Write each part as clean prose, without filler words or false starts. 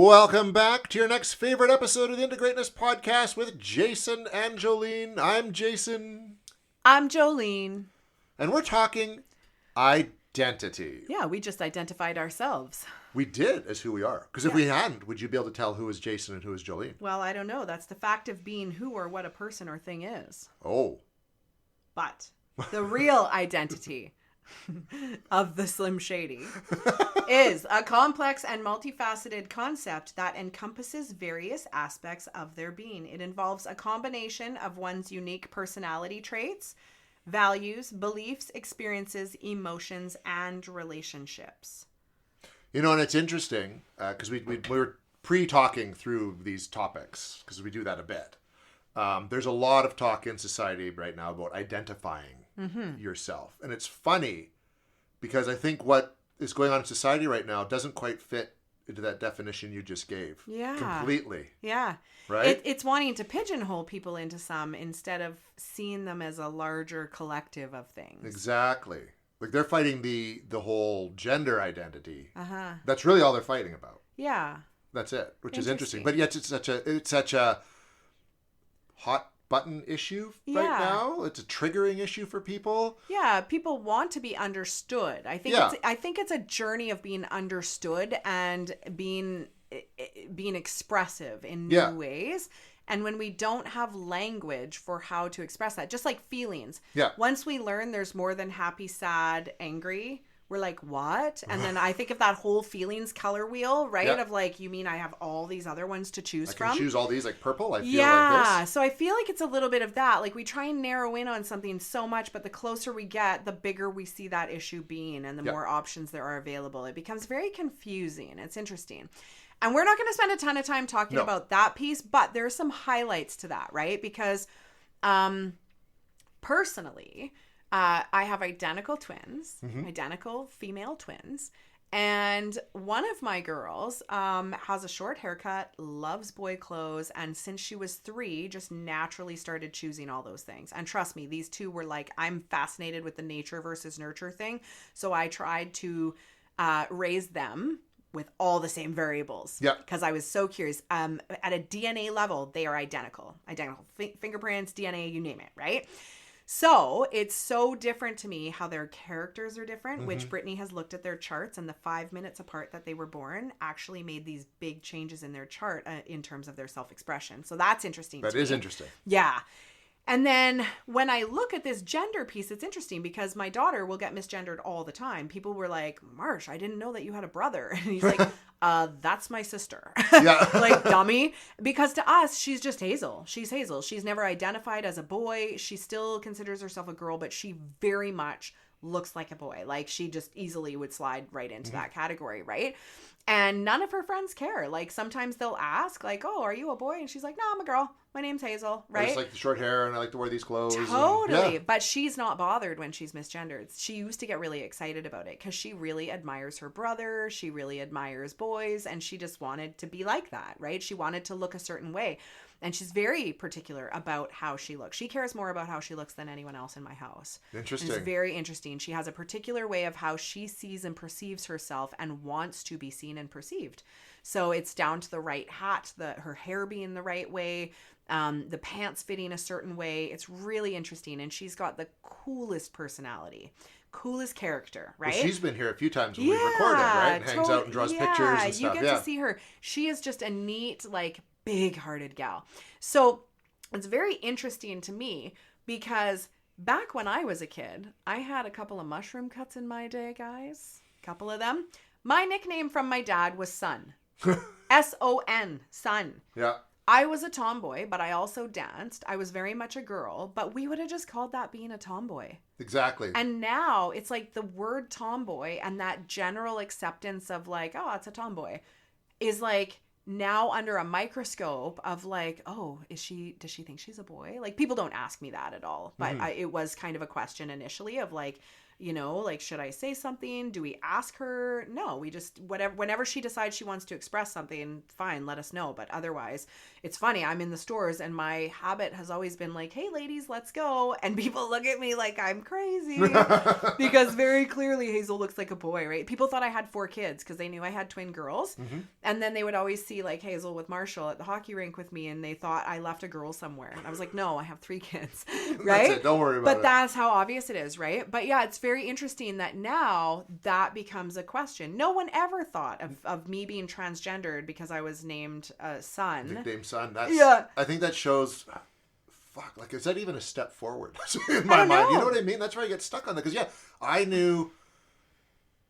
Welcome back to your next favorite episode of the Into Greatness podcast with Jason and Jolene. I'm Jason. I'm Jolene. And we're talking identity. Yeah, we just identified ourselves. We did as who we are. Because if we hadn't, would you be able to tell who is Jason and who is Jolene? Well, I don't know. That's the fact of being who or what a person or thing is. Oh. But the real identity of the Slim Shady is a complex and multifaceted concept that encompasses various aspects of their being. It involves a combination of one's unique personality traits, values, beliefs, experiences, emotions, and relationships. You know, and it's interesting because we were pre-talking through these topics because we do that a bit. There's a lot of talk in society right now about identifying yourself. And it's funny because I think what is going on in society right now doesn't quite fit into that definition you just gave. Yeah. Completely. Yeah. Right? It's wanting to pigeonhole people into some instead of seeing them as a larger collective of things. Exactly. Like they're fighting the whole gender identity. Uh-huh. That's really all they're fighting about. Yeah. That's it, which is interesting. But yet it's such a hot button issue right now. It's a triggering issue for people. Yeah, people want to be understood. I think it's a journey of being understood and being expressive in new ways. And when we don't have language for how to express that, just like feelings. Yeah. Once we learn there's more than happy, sad, angry, we're like, what? And then I think of that whole feelings color wheel, right? Of like, you mean I have all these other ones to choose from? I can choose all these, like purple. I feel like this. So I feel like it's a little bit of that. Like we try and narrow in on something so much, but the closer we get, the bigger we see that issue being and the more options there are available. It becomes very confusing. It's interesting. And we're not going to spend a ton of time talking about that piece, but there's some highlights to that, right? Because personally, I have identical twins, identical female twins. And one of my girls has a short haircut, loves boy clothes, and since she was 3, just naturally started choosing all those things. And trust me, these two were like, I'm fascinated with the nature versus nurture thing. So I tried to raise them with all the same variables. Yeah. Because I was so curious. At a DNA level, they are identical. Identical fingerprints, DNA, you name it, right? So it's so different to me how their characters are different, which Brittany has looked at their charts, and the 5 minutes apart that they were born actually made these big changes in their chart in terms of their self-expression. So that's interesting. That is interesting. Yeah. And then when I look at this gender piece, it's interesting because my daughter will get misgendered all the time. People were like, Marsh, I didn't know that you had a brother. And he's like, that's my sister. Yeah. Like, dummy. Because to us, she's just Hazel. She's Hazel. She's never identified as a boy. She still considers herself a girl, but she very much looks like a boy. Like, she just easily would slide right into that category, right? And none of her friends care. Like, sometimes they'll ask, like, oh, are you a boy? And she's like, no, I'm a girl. My name's Hazel, right? I just like the short hair and I like to wear these clothes. Totally. But she's not bothered when she's misgendered. She used to get really excited about it because she really admires her brother. She really admires boys. And she just wanted to be like that, right? She wanted to look a certain way. And she's very particular about how she looks. She cares more about how she looks than anyone else in my house. Interesting. And it's very interesting. She has a particular way of how she sees and perceives herself and wants to be seen and perceived. So it's down to the right hat, her hair being the right way, the pants fitting a certain way. It's really interesting. And she's got the coolest personality. Coolest character, right? Well, she's been here a few times when we've recorded, right? And hangs out and draws pictures and stuff. You get to see her. She is just a neat, like, big-hearted gal. So it's very interesting to me because back when I was a kid, I had a couple of mushroom cuts in my day, guys. A couple of them. My nickname from my dad was Son. S-O-N, Son. Yeah. I was a tomboy, but I also danced. I was very much a girl, but we would have just called that being a tomboy. Exactly. And now it's like the word tomboy and that general acceptance of like, oh, it's a tomboy is like now under a microscope of like, oh, does she think she's a boy? Like, people don't ask me that at all, but it was kind of a question initially of like, You know, like, should I say something? Do we ask her? No, we just, whenever she decides she wants to express something, fine, let us know. But otherwise, it's funny. I'm in the stores and my habit has always been like, hey, ladies, let's go. And people look at me like I'm crazy because very clearly Hazel looks like a boy, right? People thought I had 4 kids because they knew I had twin girls. And then they would always see like Hazel with Marshall at the hockey rink with me and they thought I left a girl somewhere. And I was like, no, I have 3 kids, right? That's it. Don't worry about it. But that's how obvious it is, right? But yeah, it's very interesting that now that becomes a question. No one ever thought of me being transgendered because I was named a son. Nicknamed son. I think that shows... Fuck, like, is that even a step forward in my mind? You know what I mean? That's where I get stuck on that. Because, I knew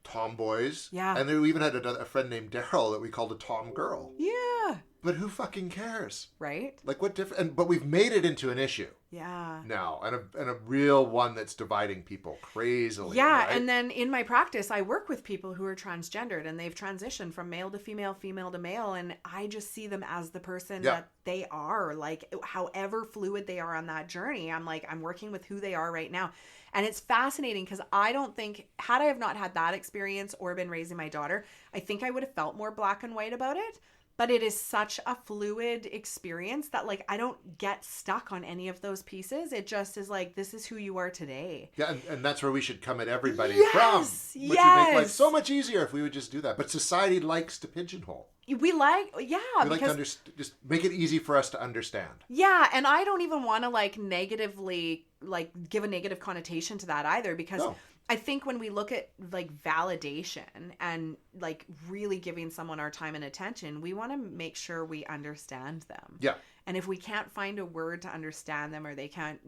tomboys. Yeah. And we even had a friend named Daryl that we called a tom girl. Yeah. But who fucking cares? Right? Like, what different... But we've made it into an issue. Yeah. Now. And a real one that's dividing people crazily. Yeah. Right? And then in my practice, I work with people who are transgendered and they've transitioned from male to female, female to male. And I just see them as the person that they are. Like, however fluid they are on that journey, I'm like, I'm working with who they are right now. And it's fascinating because I don't think, had I have not had that experience or been raising my daughter, I think I would have felt more black and white about it. But it is such a fluid experience that, like, I don't get stuck on any of those pieces. It just is like, this is who you are today. Yeah, and that's where we should come at everybody from. Which would make life so much easier if we would just do that. But society likes to pigeonhole. We like, we like to just make it easy for us to understand. Yeah, and I don't even want to, like, negatively, like, give a negative connotation to that either because... No. I think when we look at like validation and like really giving someone our time and attention, we want to make sure we understand them. Yeah. And if we can't find a word to understand them or they can't,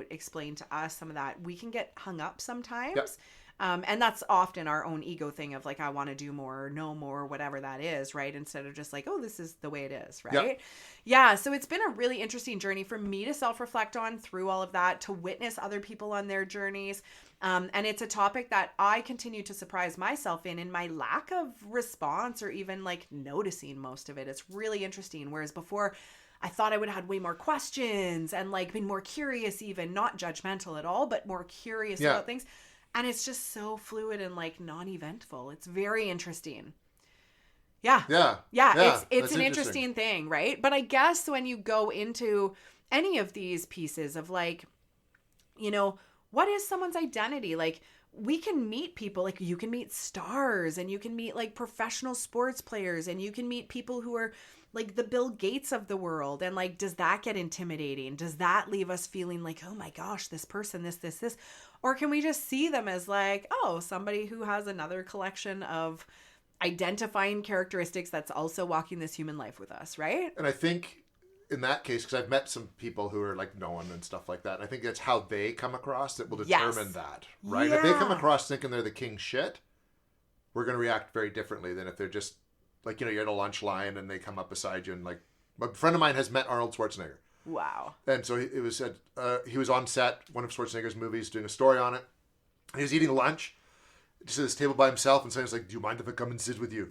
explain to us some of that, we can get hung up sometimes. Yep. And that's often our own ego thing of like, I want to do more or know more, whatever that is, right? Instead of just like, oh, this is the way it is, right? Yep. Yeah. So it's been a really interesting journey for me to self-reflect on through all of that, to witness other people on their journeys. And it's a topic that I continue to surprise myself in my lack of response or even like noticing most of it. It's really interesting. Whereas before I thought I would have had way more questions and like been more curious, even not judgmental at all, but more curious about things. And it's just so fluid and like non-eventful. It's very interesting. Yeah. It's an interesting thing, right? But I guess when you go into any of these pieces of like, what is someone's identity? Like, we can meet people, like you can meet stars and you can meet like professional sports players and you can meet people who are like the Bill Gates of the world. And like, does that get intimidating? Does that leave us feeling like, oh my gosh, this person, this? Or can we just see them as like, oh, somebody who has another collection of identifying characteristics that's also walking this human life with us, right? And I think in that case, because I've met some people who are like known and stuff like that, I think that's how they come across that will determine that, right? Yeah. If they come across thinking they're the king shit, we're going to react very differently than if they're just like, you're at a lunch line and they come up beside you and like, a friend of mine has met Arnold Schwarzenegger. Wow. And so he was on set, one of Schwarzenegger's movies, doing a story on it. He was eating lunch, just at his table by himself, and someone's like, do you mind if I come and sit with you?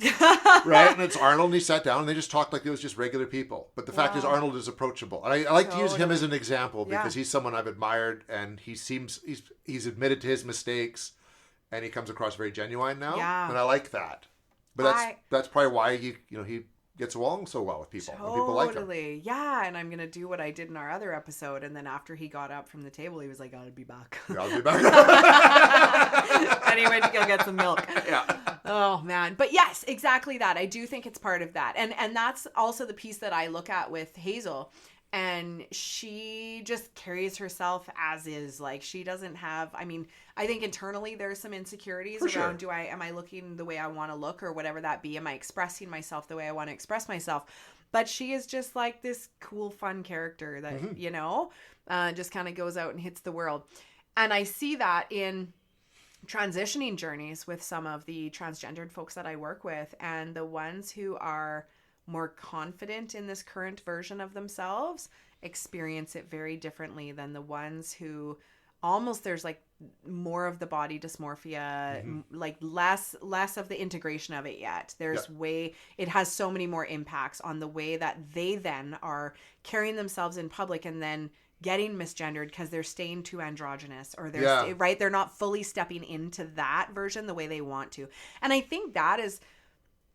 Right? And it's Arnold, and he sat down, and they just talked like it was just regular people. But the fact is, Arnold is approachable. And I like to use him as an example, because he's someone I've admired, and he's admitted to his mistakes, and he comes across very genuine now. Yeah. And I like that. But that's probably why he gets along so well with people. Totally. People like him. Yeah, and I'm going to do what I did in our other episode. And then after he got up from the table, he was like, I'll be back. Yeah, I'll be back. And he went to go get some milk. Yeah. Oh, man. But yes, exactly that. I do think it's part of that. And that's also the piece that I look at with Hazel. And she just carries herself as is. Like, she doesn't have, I think internally there's some insecurities around, am I looking the way I want to look or whatever that be? Am I expressing myself the way I want to express myself? But she is just like this cool, fun character that, just kind of goes out and hits the world. And I see that in transitioning journeys with some of the transgendered folks that I work with, and the ones who are more confident in this current version of themselves experience it very differently than the ones who almost, there's like more of the body dysmorphia, like less of the integration of it yet. There's it has so many more impacts on the way that they then are carrying themselves in public and then getting misgendered because they're staying too androgynous, or they're right, they're not fully stepping into that version the way they want to. And I think that is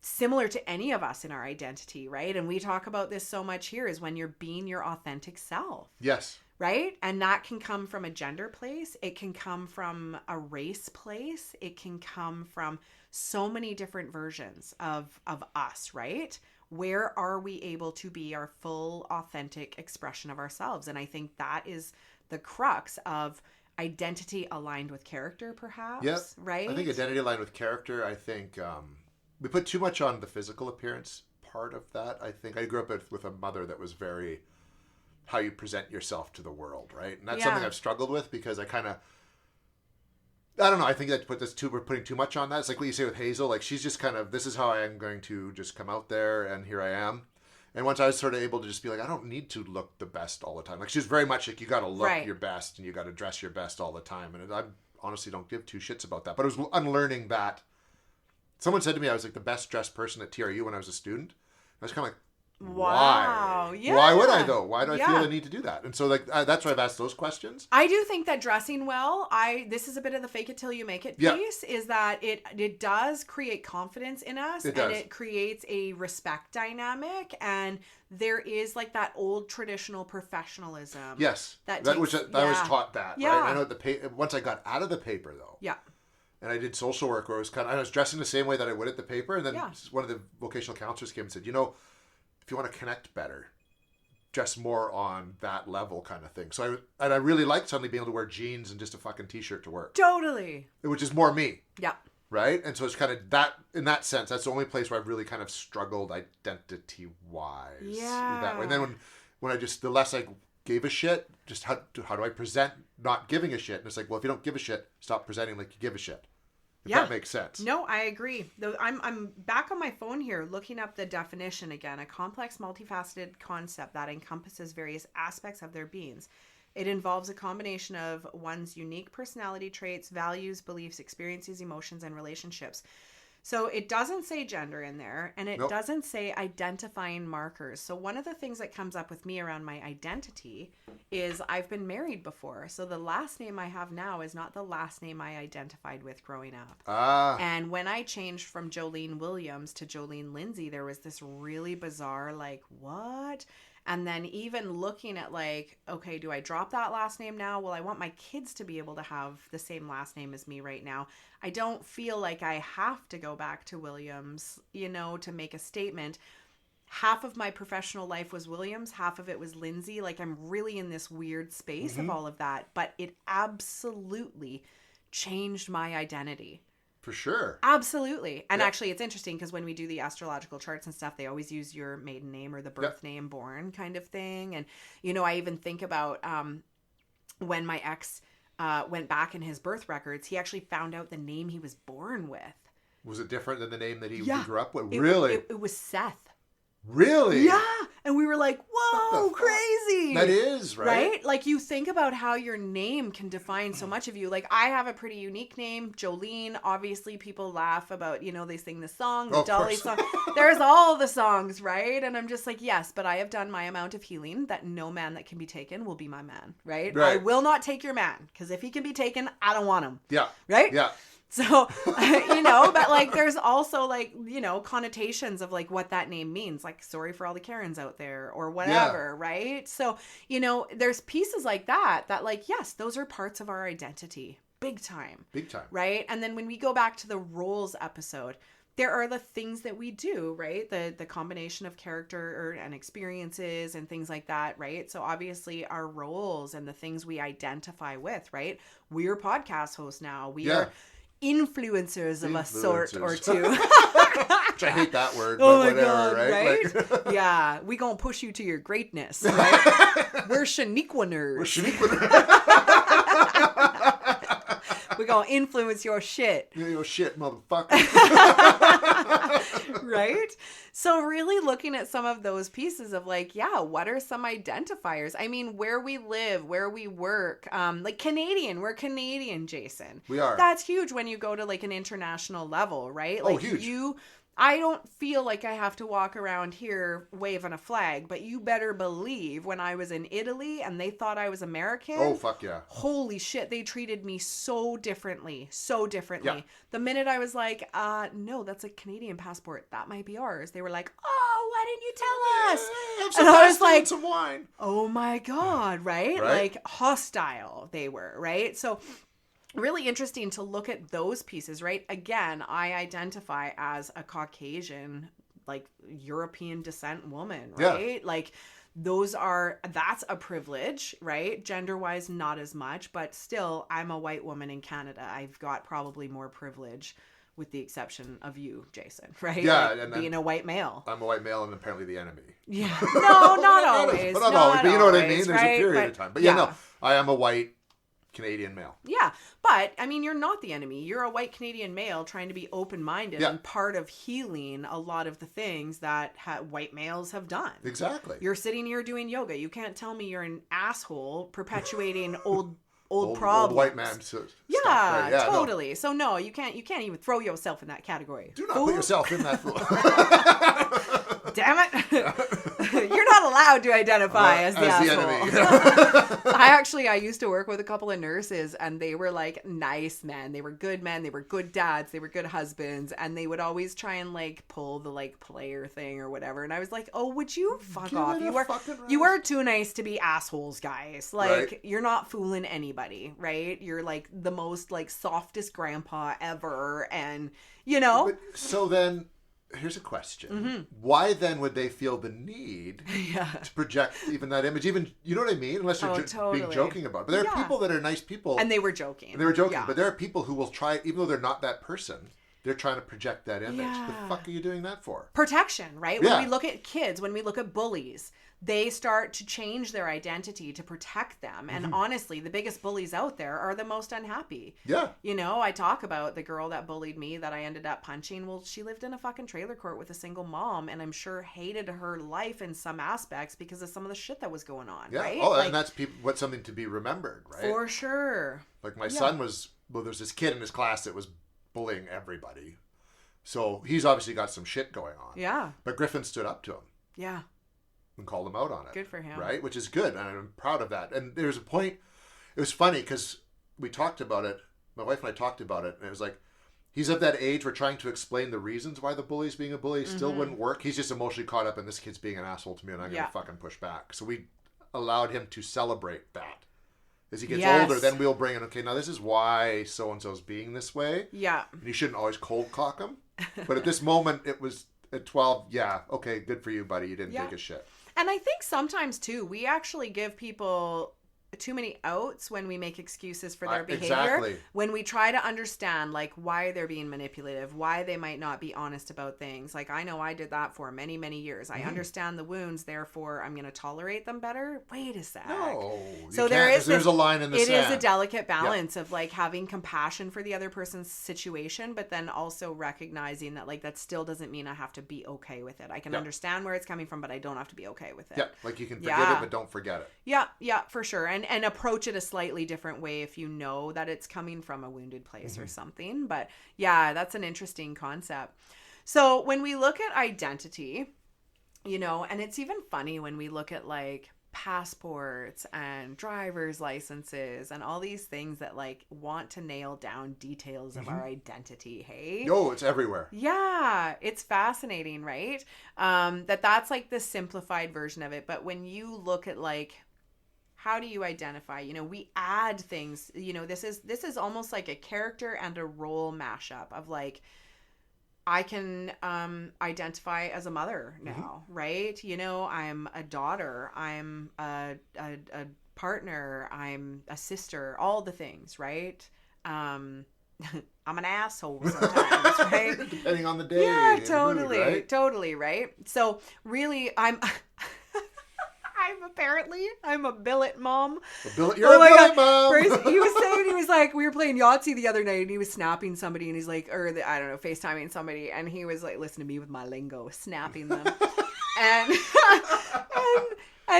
similar to any of us in our identity, right? And we talk about this so much here, is when you're being your authentic self. Yes. Right? And that can come from a gender place. It can come from a race place. It can come from so many different versions of us, right? Where are we able to be our full authentic expression of ourselves? And I think that is the crux of identity aligned with character, perhaps. Yeah. Right? I think identity aligned with character. I think we put too much on the physical appearance part of that. I think I grew up with a mother that was very how you present yourself to the world, right? And that's something I've struggled with, because I don't know. I think that we're putting too much on that. It's like what you say with Hazel. Like, she's just kind of, this is how I am going to just come out there, and here I am. And once I was sort of able to just be like, I don't need to look the best all the time. Like, she's very much like, you got to look your best and you got to dress your best all the time. And I honestly don't give two shits about that. But it was unlearning that. Someone said to me I was like the best dressed person at TRU when I was a student. I was kind of like, wow. Why? Yeah. Why would I though? Why do I feel the need to do that? And so like that's why I've asked those questions. I do think that dressing well, this is a bit of the fake it till you make it piece, is that it does create confidence in us, and it creates a respect dynamic, and there is like that old traditional professionalism. Yes. I was taught that. Yeah. Right? I know once I got out of the paper though. Yeah. And I did social work where I was dressing the same way that I would at the paper. And then one of the vocational counselors came and said, if you want to connect better, dress more on that level kind of thing. So I really liked suddenly being able to wear jeans and just a fucking t-shirt to work. Totally. Which is more me. Yeah. Right? And so it's kind of that, in that sense, that's the only place where I've really kind of struggled identity-wise. Yeah. That way. And then when the less I gave a shit, just how do I present not giving a shit? And it's like, well, if you don't give a shit, stop presenting like you give a shit. If that makes sense. No, I agree. Though I'm back on my phone here looking up the definition again. A complex, multifaceted concept that encompasses various aspects of their beings. It involves a combination of one's unique personality traits, values, beliefs, experiences, emotions, and relationships. So it doesn't say gender in there, and it doesn't say identifying markers. So one of the things that comes up with me around my identity is I've been married before. So the last name I have now is not the last name I identified with growing up. And when I changed from Jolene Williams to Jolene Lindsay, there was this really bizarre, like, what? And then even looking at like, okay, do I drop that last name now? Well, I want my kids to be able to have the same last name as me right now. I don't feel like I have to go back to Williams, to make a statement. Half of my professional life was Williams, half of it was Lindsay. Like, I'm really in this weird space of all of that, but it absolutely changed my identity. For sure. Absolutely. And actually, it's interesting because when we do the astrological charts and stuff, they always use your maiden name or the birth name born kind of thing. And, I even think about when my ex went back in his birth records, he actually found out the name he was born with. Was it different than the name that he grew up with? Really? It was Seth. Really? Yeah. And we were like, whoa, crazy. That is, right? Like, you think about how your name can define so much of you. Like, I have a pretty unique name, Jolene. Obviously, people laugh about, they sing the song, the Dolly song. There's all the songs, right? And I'm just like, yes, but I have done my amount of healing that no man that can be taken will be my man, right? I will not take your man, because if he can be taken, I don't want him. Yeah. Right? Yeah. So, but like, there's also like, connotations of like what that name means, like, sorry for all the Karens out there or whatever. Right. So, there's pieces like that like, yes, those are parts of our identity. Big time. Big time. Right. And then when we go back to the roles episode, there are the things that we do, right? The combination of character and experiences and things like that, right? So obviously our roles and the things we identify with, right? We're podcast hosts now. We are influencers of a sort or two. Which I hate that word, but whatever, God, right? Like, yeah, we gonna push you to your greatness, right? We're Shaniquaners. We're gonna influence your shit. Your shit, motherfucker. Right? So really looking at some of those pieces of like, what are some identifiers? I mean, where we live, where we work, like Canadian, we're Canadian, Jason. We are. That's huge when you go to like an international level, right? Like huge. you I don't feel like I have to walk around here waving a flag, but you better believe when I was in Italy and they thought I was American. Oh, fuck yeah. Holy shit, they treated me so differently. So differently. Yeah. The minute I was like, no, that's a Canadian passport. That might be ours. They were like, oh, why didn't you tell us? And I was like, some wine. Oh my God, right? Right? Like hostile they were, right? So really interesting to look at those pieces, right? Again, I identify as a Caucasian, like European descent woman, right? Yeah. Like that's a privilege, right? Gender-wise, not as much, but still, I'm a white woman in Canada. I've got probably more privilege with the exception of you, Jason, right? Yeah. Like and being a white male. I'm a white male and apparently the enemy. Yeah. No, not always. Not always, but you know what I mean? There's right? a period of time. But yeah, no, I am a white Canadian male. Yeah, but I mean, you're not the enemy. You're a white Canadian male trying to be open-minded and part of healing a lot of the things that white males have done. Exactly. You're sitting here doing yoga. You can't tell me you're an asshole perpetuating old problems. Old white man stuff. Yeah, Right? Yeah, totally. No. So no, you can't even throw yourself in that category. Do not put yourself in that fool. Damn it. You're not allowed to identify as the asshole. Enemy. I used to work with a couple of nurses and they were like nice men. They were good men. They were good dads. They were good husbands. And they would always try and like pull the like player thing or whatever. And I was like, oh, would you fuck off? You are too nice to be assholes, guys. Like you're not fooling anybody, right? You're like the most like softest grandpa ever. And you know. But, so then here's a question. Why then would they feel the need to project even that image? Even, you know what I mean? Unless they're being joking about it. But there are people that are nice people. And they were joking. But there are people who will try, even though they're not that person, they're trying to project that image. Yeah. The fuck are you doing that for? Protection, right? Yeah. When we look at kids, when we look at bullies, they start to change their identity to protect them. And honestly, the biggest bullies out there are the most unhappy. Yeah. You know, I talk about the girl that bullied me that I ended up punching. Well, she lived in a fucking trailer court with a single mom, and I'm sure hated her life in some aspects because of some of the shit that was going on, right? Oh, and that's what's something to be remembered, right? For sure. Like my son there's this kid in his class that was bullying everybody. So he's obviously got some shit going on. Yeah. But Griffin stood up to him. Yeah. And called him out on it. Good for him. Right? Which is good. And I'm proud of that. And there's a point, it was funny because we talked about it. My wife and I talked about it. And it was like, he's at that age where trying to explain the reasons why the bully's being a bully still wouldn't work. He's just emotionally caught up in this kid's being an asshole to me and I'm going to fucking push back. So we allowed him to celebrate that. As he gets older, then we'll bring in, okay, now this is why so-and-so's being this way. Yeah. And you shouldn't always cold cock him. But at this moment, it was at 12, okay, good for you, buddy. You didn't take a shit. And I think sometimes, too, we actually give people too many outs when we make excuses for their behavior. Exactly. When we try to understand, like, why they're being manipulative, why they might not be honest about things. Like, I know I did that for many, many years. I understand the wounds, therefore I'm going to tolerate them better. Wait a sec. No. So there's a line in the sand. It is a delicate balance of, like, having compassion for the other person's situation, but then also recognizing that, like, that still doesn't mean I have to be okay with it. I can understand where it's coming from, but I don't have to be okay with it. Yeah, like you can forgive it, but don't forget it. Yeah, for sure. And approach it a slightly different way if you know that it's coming from a wounded place or something. But yeah, that's an interesting concept. So when we look at identity, you know, and it's even funny when we look at like passports and driver's licenses and all these things that like want to nail down details of our identity. Hey, no, it's everywhere. Yeah, it's fascinating, right? That's like the simplified version of it. But when you look at like, how do you identify? You know, we add things, you know, this is almost like a character and a role mashup of like, I can identify as a mother now, right? You know, I'm a daughter, I'm a partner, I'm a sister, all the things, right? I'm an asshole sometimes, right? Depending on the day. Yeah, totally, mood, right? Totally, right? So really, I'm a billet mom. You're a billet mom. He was saying, he was like, we were playing Yahtzee the other night and he was snapping somebody and he's like, I don't know, FaceTiming somebody. And he was like, listen to me with my lingo, snapping them. and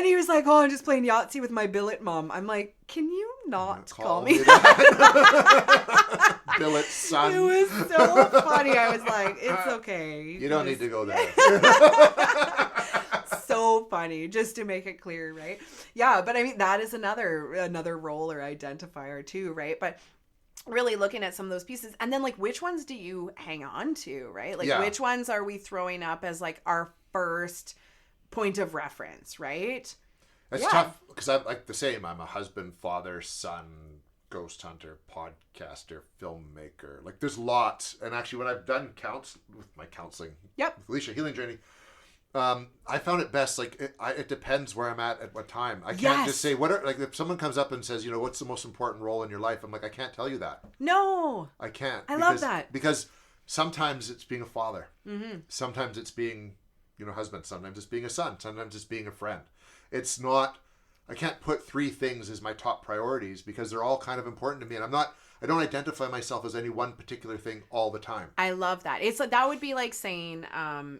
he was like, oh, I'm just playing Yahtzee with my billet mom. I'm like, can you not call me that? Billet son. It was so funny. I was like, it's okay. You don't need to go there. So funny, just to make it clear, right? Yeah, but I mean, that is another role or identifier too, right? But really looking at some of those pieces, and then like, which ones do you hang on to, right? Like, which ones are we throwing up as like our first point of reference, right? That's tough, because I'm like the same. I'm a husband, father, son, ghost hunter, podcaster, filmmaker. Like, there's lots. And actually, when I've done with my counseling, with Alicia, healing journey, I found it best. Like, it depends where I'm at what time. I can't just say like, if someone comes up and says, you know, what's the most important role in your life? I'm like, I can't tell you that. No, I can't. Love that, because sometimes it's being a father. Mm-hmm. Sometimes it's being, you know, husband. Sometimes it's being a son. Sometimes it's being a friend. It's not. I can't put 3 things as my top priorities, because they're all kind of important to me, and I don't identify myself as any one particular thing all the time. I love that. It's like, that would be like saying,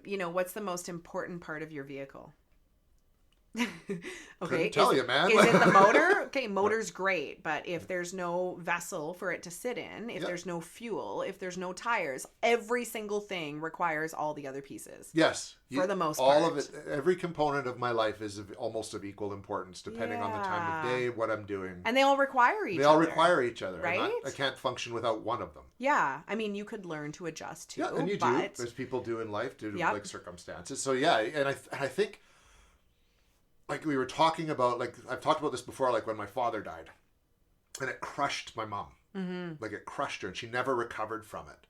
you know, what's the most important part of your vehicle? Okay. Couldn't tell you, man. Is it the motor? Okay, motor's great, but if there's no vessel for it to sit in, if there's no fuel, if there's no tires, every single thing requires all the other pieces. Yes. For the most part. All of it, every component of my life is almost of equal importance, depending on the time of day, what I'm doing. And they all require each other. They all require each other. Right? I can't function without one of them. Yeah. I mean, you could learn to adjust too. Yeah, and you do. As people do in life, due to like circumstances. So yeah, and I think, like we were talking about, like I've talked about this before, like when my father died, and it crushed my mom. Mm-hmm. Like, it crushed her, and she never recovered from it.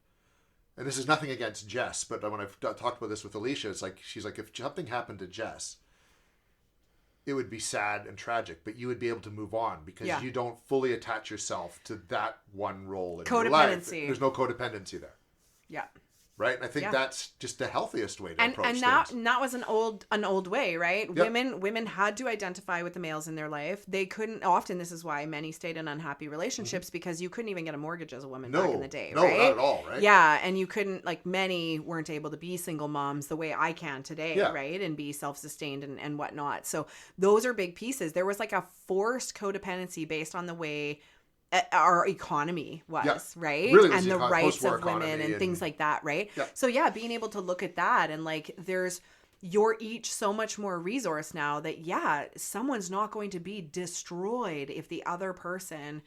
And this is nothing against Jess, but when I've talked about this with Alicia, it's like, she's like, if something happened to Jess, it would be sad and tragic, but you would be able to move on, because you don't fully attach yourself to that one role in your life. There's no codependency there. Yeah. Right? And I think that's just the healthiest way to approach things. And that was an old way, right? Yep. Women had to identify with the males in their life. They couldn't, often this is why many stayed in unhappy relationships, because you couldn't even get a mortgage as a woman back in the day, right? No, not at all, right? Yeah, and you couldn't, like, many weren't able to be single moms the way I can today, right? And be self-sustained and whatnot. So those are big pieces. There was like a forced codependency based on the way our economy was, right? Really, and the rights of women and things like that, right? So being able to look at that, and like, you're each so much more resource now that someone's not going to be destroyed if the other person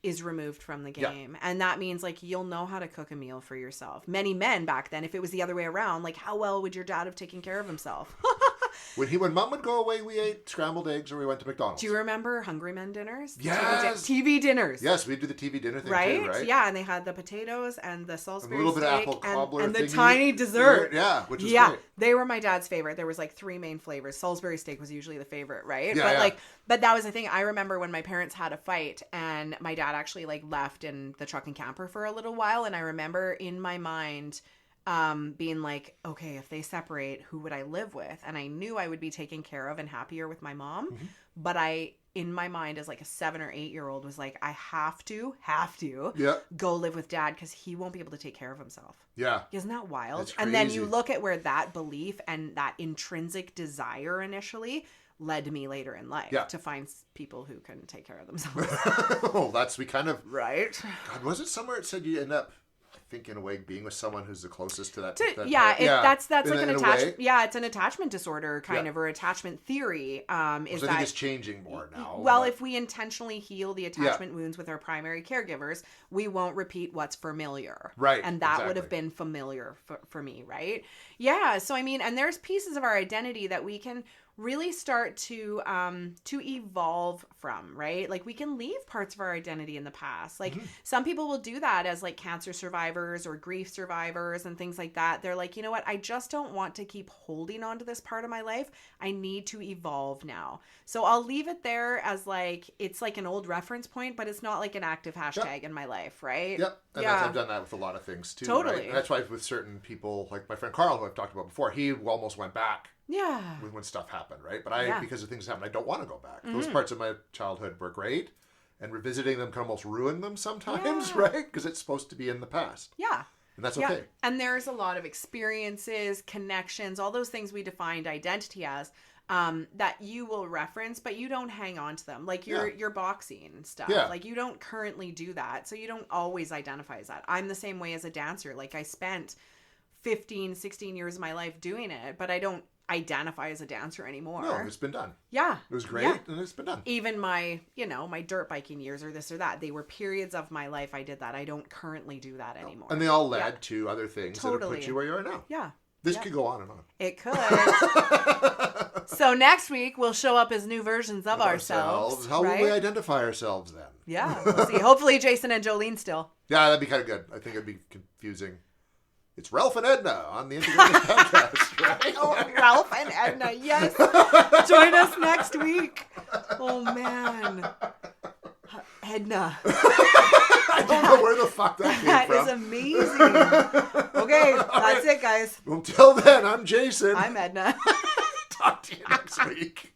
is removed from the game. And that means, like, you'll know how to cook a meal for yourself. Many men back then, if it was the other way around, like, how well would your dad have taken care of himself? When mom would go away, we ate scrambled eggs or we went to McDonald's. Do you remember Hungry Men dinners? Yes. TV dinners. Yes, we do the TV dinner thing too, right? Yeah, and they had the potatoes and the Salisbury steak. A little bit of apple cobbler and the tiny dessert. Yeah, which was great. They were my dad's favorite. There was like 3 main flavors. Salisbury steak was usually the favorite, right? But that was the thing. I remember when my parents had a fight, and my dad actually like left in the truck and camper for a little while, and I remember in my mind being like, okay, if they separate, who would I live with? And I knew I would be taken care of and happier with my mom. Mm-hmm. But I, in my mind, as like a 7 or 8 year old, was like, I have to go live with dad, because he won't be able to take care of himself. Yeah. Isn't that wild? And then you look at where that belief and that intrinsic desire initially led me later in life to find people who couldn't take care of themselves. We kind of... Right. God, was it somewhere it said you end up, I think, in a way, being with someone who's the closest to that. That's like an attachment. Yeah, it's an attachment disorder kind of, or attachment theory. I think it's changing more now. Well, if we intentionally heal the attachment wounds with our primary caregivers, we won't repeat what's familiar. Right. And that would have been familiar for me, right? Yeah. So, I mean, and there's pieces of our identity that we can really start to evolve from, right? Like, we can leave parts of our identity in the past. Like, some people will do that as like cancer survivors or grief survivors and things like that. They're like, you know what? I just don't want to keep holding on to this part of my life. I need to evolve now. So I'll leave it there as like, it's like an old reference point, but it's not like an active hashtag in my life, right? Yep. And I've done that with a lot of things too. Totally. Right? And that's why with certain people, like my friend Carl, who I've talked about before, he almost went back. Yeah. When stuff happened, right? But because of things that happened, I don't want to go back. Those parts of my childhood were great, and revisiting them can almost ruin them sometimes, right? Because it's supposed to be in the past. Yeah. And that's okay. And there's a lot of experiences, connections, all those things we defined identity as, that you will reference, but you don't hang on to them. Like your boxing stuff. Yeah. Like you don't currently do that. So you don't always identify as that. I'm the same way as a dancer. Like I spent 15, 16 years of my life doing it, but I don't identify as a dancer anymore. No, it's been done. Yeah. It was great, and it's been done. Even my, my dirt biking years or this or that, they were periods of my life I did that. I don't currently do that anymore. And they all led to other things that have Totally. put you where you are now. Yeah. This could go on and on. It could. So next week, we'll show up as new versions of ourselves. How right? will we identify ourselves then? Yeah, we'll see. Hopefully Jason and Jolene still. Yeah, that'd be kind of good. I think it'd be confusing. It's Ralph and Edna on the Integrated Podcast, right? Oh, Ralph and Edna, yes. Join us next week. Oh, man. Edna. I don't know where the fuck that came That from. is amazing. Okay, that's it, guys. Until then, I'm Jason. I'm Edna. Talk to you next week.